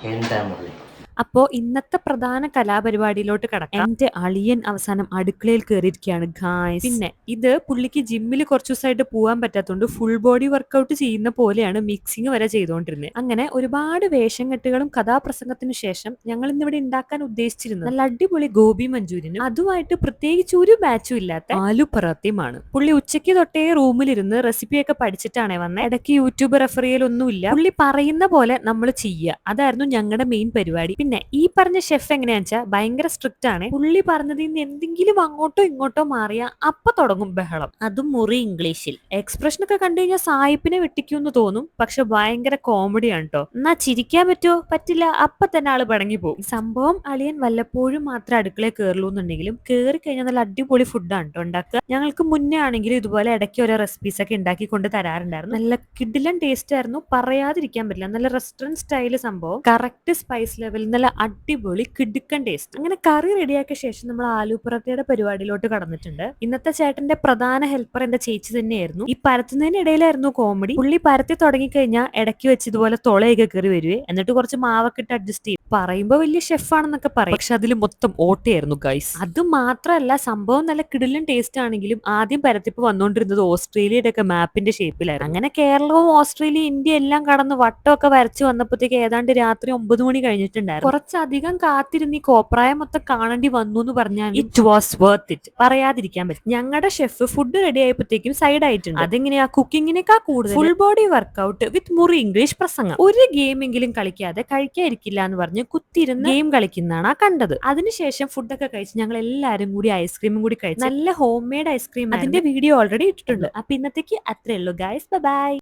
എന്താ മുരളി? അപ്പോ ഇന്നത്തെ പ്രധാന കലാപരിപാടിയിലോട്ട് കടക്കാം. എന്റെ അളിയൻ അവസാനം അടുക്കളയിൽ കയറിയിരിക്കുകയാണ് ഗായ്സ്. പിന്നെ ഇത് പുള്ളിക്ക് ജിമ്മിൽ കുറച്ചു ദിവസമായിട്ട് പോകാൻ പറ്റാത്തതുകൊണ്ട് ഫുൾ ബോഡി വർക്കൗട്ട് ചെയ്യുന്ന പോലെയാണ് മിക്സിംഗ് വരെ ചെയ്തുകൊണ്ടിരുന്നത്. അങ്ങനെ ഒരുപാട് വേഷം കെട്ടുകളും കഥാപ്രസംഗത്തിനു ശേഷം ഞങ്ങൾ ഇന്നിവിടെ ഉണ്ടാക്കാൻ ഉദ്ദേശിച്ചിരുന്നത് നല്ല അടിപൊളി ഗോബി മഞ്ചൂരിയനും അതുമായിട്ട് പ്രത്യേകിച്ച് ഒരു ബാച്ചും ഇല്ലാത്ത ആലു പറാത്തയുമാണ്. പുള്ളി ഉച്ചയ്ക്ക് തൊട്ടേ റൂമിലിരുന്ന് റെസിപ്പിയൊക്കെ പഠിച്ചിട്ടാണ് വന്നത്. ഇടയ്ക്ക് യൂട്യൂബ് റെഫർ ചെയ്യലൊന്നുമില്ല. പുള്ളി പറയുന്ന പോലെ നമ്മൾ ചെയ്യുക, അതായിരുന്നു ഞങ്ങളുടെ മെയിൻ പരിപാടി. പിന്നെ ഈ പറഞ്ഞ ഷെഫ് എങ്ങനെയാ വെച്ചാൽ ഭയങ്കര സ്ട്രിക്റ്റ് ആണ്. പുള്ളി പറഞ്ഞതിൽ നിന്ന് എന്തെങ്കിലും അങ്ങോട്ടോ ഇങ്ങോട്ടോ മാറിയ അപ്പൊ തുടങ്ങും ബഹളം, അതും മുറി ഇംഗ്ലീഷിൽ. എക്സ്പ്രഷൻ ഒക്കെ കണ്ടു കഴിഞ്ഞാൽ സായിപ്പിനെ വെട്ടിക്കുമെന്ന് തോന്നും, പക്ഷെ ഭയങ്കര കോമഡിയാണ് കേട്ടോ. എന്നാ ചിരിക്കാൻ പറ്റുമോ? പറ്റില്ല, അപ്പൊ തന്നെ ആള് പടങ്ങി പോകും. സംഭവം അളിയൻ വല്ലപ്പോഴും മാത്രം അടുക്കളയിൽ കയറുള്ളൂ എന്നുണ്ടെങ്കിലും കയറി കഴിഞ്ഞാൽ നല്ല അടിപൊളി ഫുഡാണ് കേട്ടോ ഉണ്ടാക്കുക. ഞങ്ങൾക്ക് മുന്നേ ആണെങ്കിലും ഇതുപോലെ ഇടയ്ക്ക് ഓരോ റെസിപ്പീസ് ഒക്കെ ഉണ്ടാക്കി കൊണ്ട് തരാറുണ്ടായിരുന്നു. നല്ല കിടിലൻ ടേസ്റ്റ് ആയിരുന്നു, പറയാതിരിക്കാൻ പറ്റില്ല. നല്ല റെസ്റ്റോറന്റ് സ്റ്റൈല് സംഭവം, കറക്റ്റ് സ്പൈസ് ലെവൽ, നല്ല അടിപൊളി കിടുക്കൻ ടേസ്റ്റ്. അങ്ങനെ കറി റെഡിയാക്കിയ ശേഷം നമ്മൾ ആലു പൊറോട്ടയുടെ പരിപാടിയിലോട്ട് കടന്നിട്ടുണ്ട്. ഇന്നത്തെ ചേട്ടന്റെ പ്രധാന ഹെൽപ്പർ എന്റെ ചേച്ചി തന്നെയായിരുന്നു. ഈ പരത്തുന്നതിനിടയിലായിരുന്നു കോമഡി. പുള്ളി പരത്തി തുടങ്ങിക്കഴിഞ്ഞാൽ ഇടയ്ക്ക് വെച്ച് ഇതുപോലെ തുളയൊക്കെ കയറി വരുവേ, എന്നിട്ട് കുറച്ച് മാവൊക്കെ ഇട്ട് അഡ്ജസ്റ്റ് ചെയ്യും. പറയുമ്പോ വലിയ ഷെഫാണെന്നൊക്കെ പറയും, പക്ഷെ അതിൽ മൊത്തം ഓട്ടയായിരുന്നു ഗൈസ്. അത് മാത്രമല്ല, സംഭവം നല്ല കിടിലൻ ടേസ്റ്റ് ആണെങ്കിലും ആദ്യം പരത്തിപ്പ് വന്നുകൊണ്ടിരുന്നത് ഓസ്ട്രേലിയയുടെ ഒക്കെ മാപ്പിന്റെ ഷേപ്പിലായിരുന്നു. അങ്ങനെ കേരളവും ഓസ്ട്രേലിയ ഇന്ത്യ എല്ലാം കടന്ന് വട്ടമൊക്കെ വരച്ച് വന്നപ്പോഴത്തേക്ക് ഏതാണ്ട് രാത്രി 9 മണി കഴിഞ്ഞിട്ടുണ്ടായിരുന്നു. കുറച്ചധികം കാത്തിരുന്ന് ഈ കോപ്രായം മൊത്തം കാണേണ്ടി വന്നു എന്ന് പറഞ്ഞാൽ ഇറ്റ് വാസ് വർത്ത് ഇറ്റ്, പറയാതിരിക്കാൻ പറ്റും. ഞങ്ങളുടെ ഷെഫ് ഫുഡ് റെഡി ആയപ്പോഴത്തേക്കും സൈഡ് ആയിട്ടുണ്ട്. അതെങ്ങനെയാ, കുക്കിങ്ങിനേക്കാൾ കൂടുതൽ ഫുൾ ബോഡി വർക്കൗട്ട് വിത്ത് മുറി ഇംഗ്ലീഷ് പ്രസംഗം. ഒരു ഗെയിമെങ്കിലും കളിക്കാതെ കഴിക്കാതിരിക്കില്ല എന്ന് പറഞ്ഞ് കുത്തിരുന്ന് ഗെയിം കളിക്കുന്നതാണ് ആ കണ്ടത്. അതിനുശേഷം ഫുഡൊക്കെ കഴിച്ച് ഞങ്ങൾ എല്ലാവരും കൂടി ഐസ്ക്രീമും കൂടി കഴിച്ചു. നല്ല ഹോം മെയ്ഡ് ഐസ്ക്രീം, അതിന്റെ വീഡിയോ ഓൾറെഡി ഇട്ടിട്ടുണ്ട്. അപ്പൊ ഇന്നത്തേക്ക് അത്രേ ഉള്ളൂ ഗൈസ്. ബൈ.